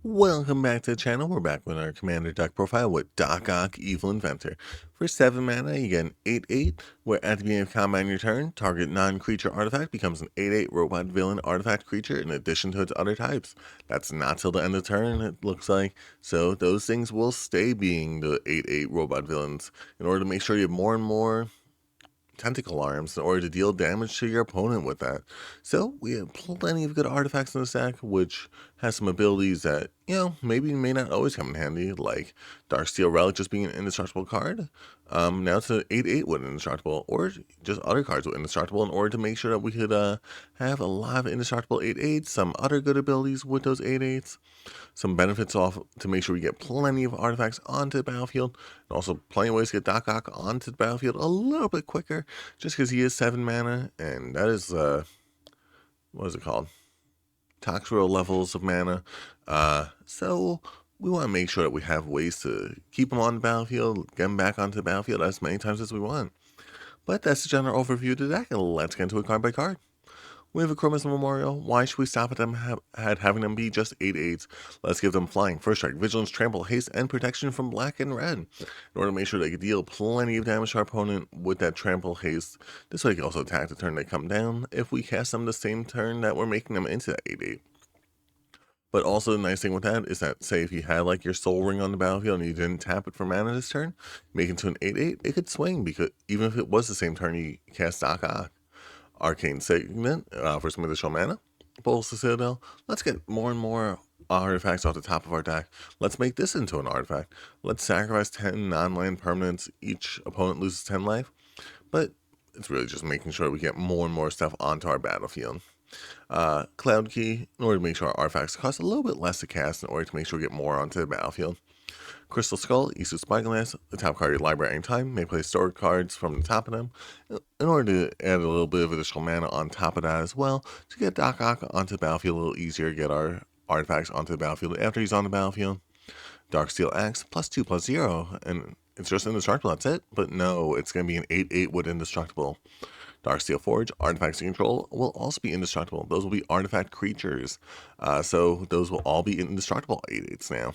Welcome back to the channel. We're back with our commander deck profile with Doc Ock, Evil Inventor. For 7 mana, you get an 8/8, where at the beginning of combat on your turn, target non-creature artifact becomes an 8/8 robot villain artifact creature in addition to its other types. That's not till the end of the turn, it looks like. So those things will stay being the 8/8 robot villains in order to make sure you have more and more tentacle arms in order to deal damage to your opponent with that. So we have plenty of good artifacts in the stack, which has some abilities that, maybe may not always come in handy, like Darksteel Relic just being an indestructible card. Now it's an 8/8 with indestructible, or just other cards with indestructible in order to make sure that we could have a lot of indestructible 8/8s, some other good abilities with those 8/8s. Some benefits off to make sure we get plenty of artifacts onto the battlefield, and also plenty of ways to get Doc Ock onto the battlefield a little bit quicker, just because he is 7 mana, and that is, what is it called? Toxrill levels of mana. So we want to make sure that we have ways to keep him on the battlefield, get him back onto the battlefield as many times as we want. But that's the general overview of the deck, and let's get into it card by card. We have a Chromis Memorial. Why should we stop at them having them be just 8/8s? Let's give them flying, first strike, vigilance, trample, haste, and protection from black and red. In order to make sure they can deal plenty of damage to our opponent with that trample haste. This way they can also attack the turn they come down if we cast them the same turn that we're making them into that 8/8. But also the nice thing with that is that, say if you had like your Soul Ring on the battlefield and you didn't tap it for mana this turn, make it to an 8/8, it could swing, because even if it was the same turn you cast Doc Ock. Arcane Segment for some additional mana. Bolts the Citadel. Let's get more and more artifacts off the top of our deck. Let's make this into an artifact. Let's sacrifice 10 non-land permanents. Each opponent loses 10 life. But it's really just making sure we get more and more stuff onto our battlefield. Cloud Key, in order to make sure our artifacts cost a little bit less to cast in order to make sure we get more onto the battlefield. Crystal Skull, East Spyglass, the top card of your library anytime, may play stored cards from the top of them, in order to add a little bit of additional mana on top of that as well, to get Doc Ock onto the battlefield a little easier, get our artifacts onto the battlefield after he's on the battlefield. Darksteel Axe, +2/+0, and it's just indestructible, that's it? But no, it's going to be an 8/8 with indestructible. Darksteel Forge, artifacts you control will also be indestructible. Those will be artifact creatures, so those will all be indestructible 8/8s now.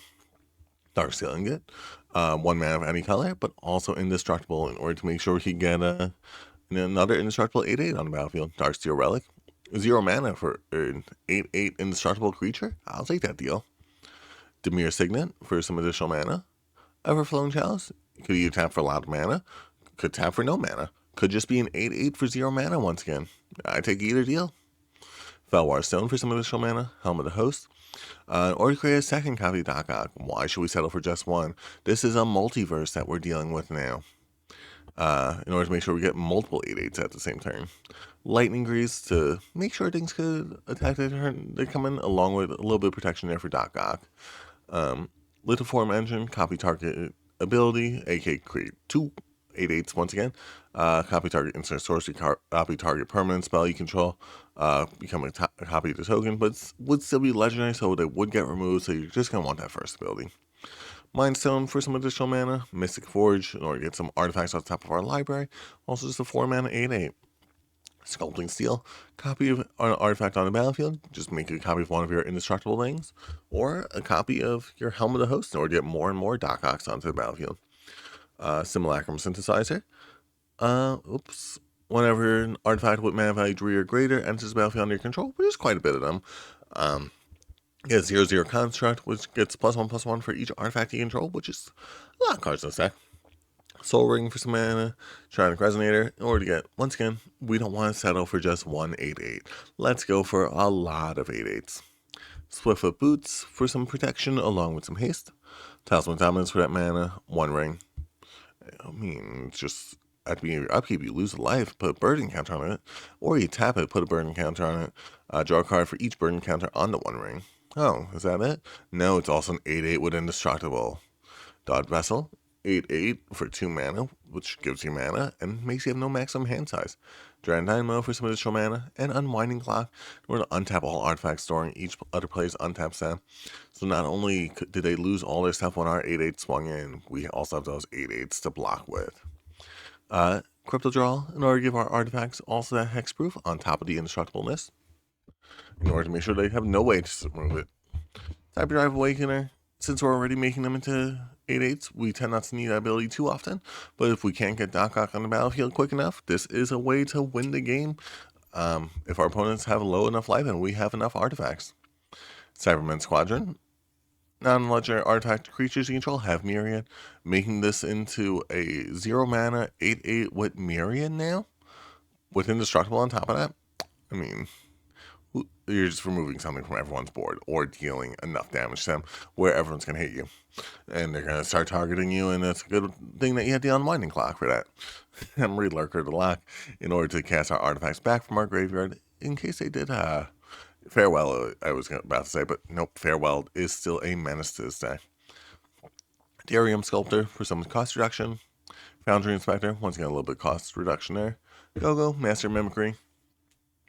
Darksteel Ingot, 1 mana of any color, but also indestructible in order to make sure we can get another indestructible 8/8 on the battlefield. Darksteel Relic, 0 mana for an 8/8 indestructible creature. I'll take that deal. Dimir Signet for some additional mana. Everflowing Chalice, could either tap for a lot of mana, could tap for no mana, could just be an 8/8 for 0 mana once again. I take either deal. Felwar Stone for some additional mana. Helm of the Host. Or to create a second copy of Doc Ock. Why should we settle for just one? This is a multiverse that we're dealing with now. In order to make sure we get multiple 8/8s at the same turn. Lightning Grease to make sure things could attack the turn they come in, along with a little bit of protection there for Doc Ock. Lithoform Engine, copy target ability, aka create 2 8/8s once again. Copy target instant sorcery, copy target permanent spell you control, become a copy of the token, but would still be legendary, so they would get removed, so you're just going to want that first ability. Mind Stone for some additional mana. Mystic Forge in order to get some artifacts off the top of our library. Also just a 4 mana 8/8. Sculpting Steel, copy of an artifact on the battlefield, just make a copy of one of your indestructible things, or a copy of your Helm of the Host in order to get more and more Doc Ocks onto the battlefield. Simulacrum Synthesizer, whenever an artifact with mana value 3 or greater enters the battlefield under your control, which is quite a bit of them, get 0/0 Construct, which gets +1/+1 for each artifact you control, which is a lot of cards in the stack. Soul Ring for some mana, Shrine Resonator, in order to get, once again, we don't want to settle for just one 8/8. Let's go for a lot of 8/8s. Swiftfoot Boots for some protection along with some haste. Talisman Dominance for that mana, 1 ring. I mean, it's just at the beginning of your upkeep, you lose a life, put a burden counter on it, or you tap it, put a burden counter on it, draw a card for each burden counter on the 1 ring. Oh, is that it? No, it's also an 8/8 with indestructible. Dod Vessel, 8/8 for 2 mana, which gives you mana and makes you have no maximum hand size. Dragon Dynamo for some additional mana, and Unwinding Clock in order to untap all artifacts storing each other player's untapped set. So not only did they lose all their stuff when our 8/8 swung in, we also have those 8/8s to block with. Crypto Draw, in order to give our artifacts also that hexproof on top of the indestructibleness, in order to make sure they have no way to remove it. Cyberdrive Awakener, since we're already making them into 8/8s, we tend not to need that ability too often. But if we can't get Doc Ock on the battlefield quick enough, this is a way to win the game if our opponents have low enough life and we have enough artifacts. Cybermen Squadron, non-legendary artifact creatures you control have Myriad, making this into a 0 mana 8/8 with Myriad now, with Indestructible on top of that. I mean, you're just removing something from everyone's board or dealing enough damage to them where everyone's going to hit you. And they're going to start targeting you, and it's a good thing that you had the unwinding clock for that. And Relurker to lock in order to cast our artifacts back from our graveyard in case they did Farewell, I was about to say, but nope, Farewell is still a menace to this day. Darium Sculptor for some cost reduction. Foundry Inspector, once again a little bit cost reduction there. Go-Go, Master Mimicry.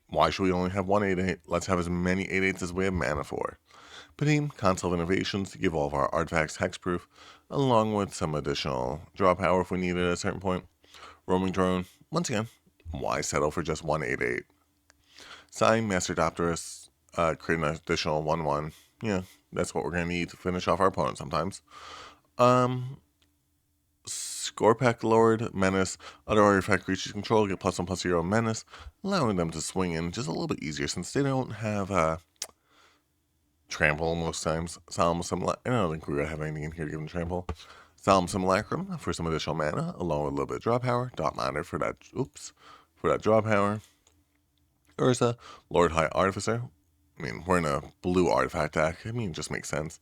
Why should we only have one 8/8? Let's have as many 8/8s as we have mana for. Padim, Console of Innovations to give all of our artifacts hexproof, along with some additional draw power if we need it at a certain point. Roaming Drone, once again, why settle for just one 8/8? Sign, Master Dopterus, create an additional 1/1. Yeah, that's what we're going to need to finish off our opponent sometimes. Scorpec Lord, Menace, other artifact creatures control get +1/+0 Menace, allowing them to swing in just a little bit easier since they don't have Trample most times. Solemn Simulacrum, I don't think we're going to have anything in here given Trample. Solemn Simulacrum for some additional mana, along with a little bit of draw power. Dot Monitor for that draw power. Urza, Lord High Artificer. I mean, we're in a blue artifact deck. I mean, it just makes sense.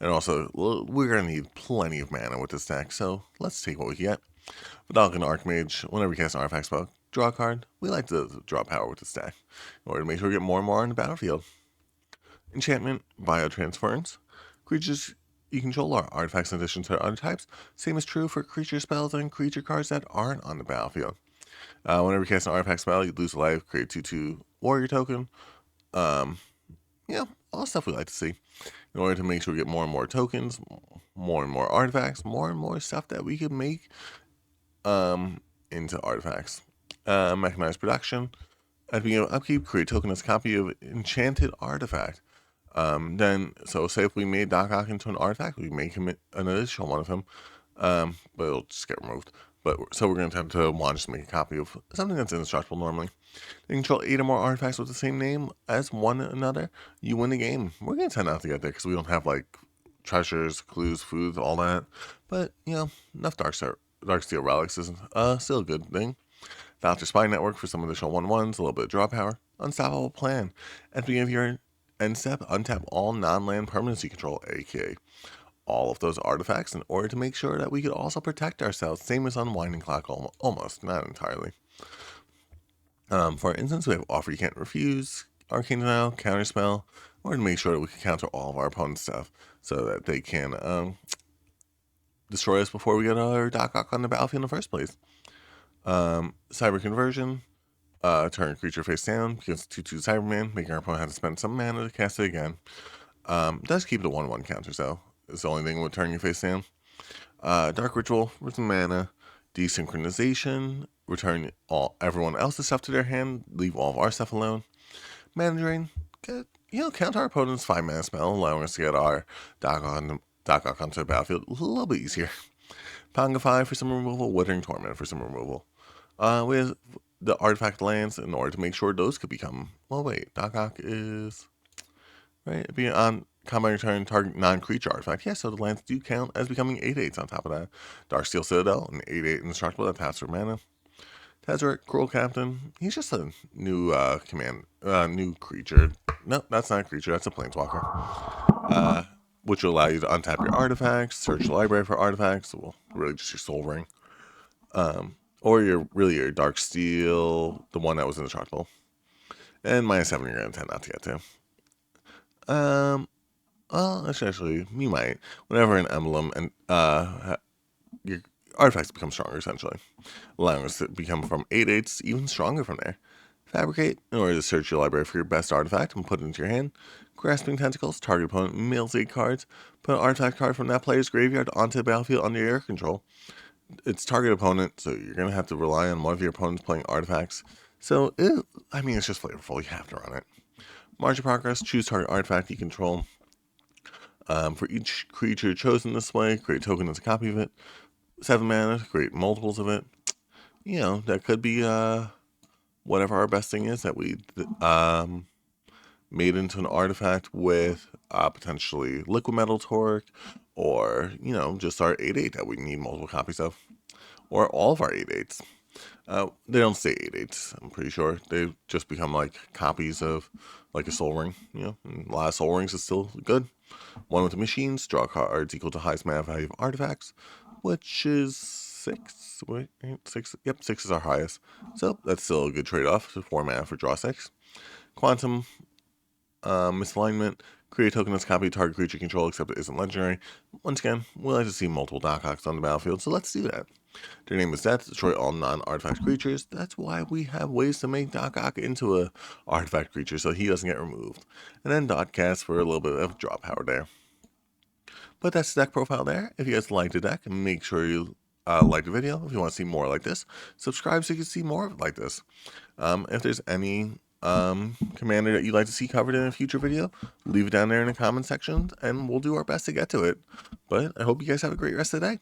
And also, we're going to need plenty of mana with this deck, so let's take what we can get. Vidalcan Archmage, whenever we cast an artifact spell, draw a card. We like to draw power with this deck in order to make sure we get more and more on the battlefield. Enchantment, Biotransference. Creatures you control are artifacts in addition to other types. Same is true for creature spells and creature cards that aren't on the battlefield. Whenever you cast an artifact spell, you lose a life, create a 2/2 warrior token. All the stuff we like to see in order to make sure we get more and more tokens, more and more artifacts, more and more stuff that we can make into artifacts. Mechanized Production. At the beginning of upkeep, create a token as a copy of enchanted artifact. So say if we made Doc Ock into an artifact, we make him an additional one of him, but it'll just get removed. So we're going to attempt to want to make a copy of something that's indestructible normally. You control 8 or more artifacts with the same name as one another, you win the game. We're going to tend not to get there because we don't have like treasures, clues, foods, all that. But, enough Darksteel relics is still a good thing. Doctor Spy Network for some additional 1/1s, a little bit of draw power. Unstoppable Plan. At the beginning of your end step, untap all non-land permanents you control, aka all of those artifacts, in order to make sure that we could also protect ourselves. Same as Unwinding Clock, almost, not entirely. For instance, we have Offer You Can't Refuse, Arcane Denial, Counterspell, or to make sure that we can counter all of our opponent's stuff so that they can destroy us before we get our Doc Ock on the battlefield in the first place. Cyber Conversion, turn creature face down, because 2/2 Cyberman, making our opponent have to spend some mana to cast it again. Does keep the 1/1 counters though. It's the only thing with turning your face down. Dark Ritual for some mana. Desynchronization, return everyone else's stuff to their hand, leave all of our stuff alone. Mana Drain, counter our opponent's 5 mana spell, allowing us to get our Doc Ock onto the battlefield a little bit easier. Pongify for some removal, Withering Torment for some removal. We have the artifact lands in order to make sure those could become. Well, wait, Doc Ock is right. Being on combat return, target non-creature artifact. Yeah, so the lands do count as becoming 8/8s on top of that. Darksteel Citadel, an 8/8 indestructible that taps for mana. Tezzeret, Cruel Captain. He's just a new new creature. No, that's not a creature. That's a planeswalker. Which will allow you to untap your artifacts, search the library for artifacts. Well, really just your Soul Ring. Or your Darksteel, the one that was indestructible. And -7 you're going to tend not to get to. Well, actually, you might. Whenever an emblem and your artifacts become stronger, essentially, allowing us to become from 8/8s even stronger from there. Fabricate, in order to search your library for your best artifact and put it into your hand. Grasping Tentacles, target opponent mills 8 cards. Put an artifact card from that player's graveyard onto the battlefield under your control. It's target opponent, so you're going to have to rely on one of your opponents playing artifacts. So, it's just flavorful. You have to run it. March of Progress, choose target artifact you control. For each creature chosen this way, create a token as a copy of it. 7 mana, create multiples of it. You know, that could be whatever our best thing is that we made into an artifact with potentially liquid metal torque, or, you know, just our 8/8 that we need multiple copies of, or all of our 8/8s. They don't say 8/8s, I'm pretty sure. They just become like copies of like a soul ring, you know. And a lot of soul rings is still good. One with the machines, draw cards equal to highest mana value of artifacts, which is 6. Wait, 6. Yep, 6 is our highest. So that's still a good trade-off. 4 mana for draw 6. Quantum misalignment. Create a token that's copy of target creature control, except it isn't legendary. Once again, we like to see multiple Doc Ocs on the battlefield, so let's do that. Their name is Death. Destroy all non-artifact creatures. That's why we have ways to make Doc Ock into a artifact creature, so he doesn't get removed. And then Dot Cast for a little bit of draw power there. But that's the deck profile there. If you guys like the deck, make sure you like the video. If you want to see more like this, subscribe so you can see more of it like this. If there's any commander that you'd like to see covered in a future video, leave it down there in the comment section, and we'll do our best to get to it. But I hope you guys have a great rest of the day.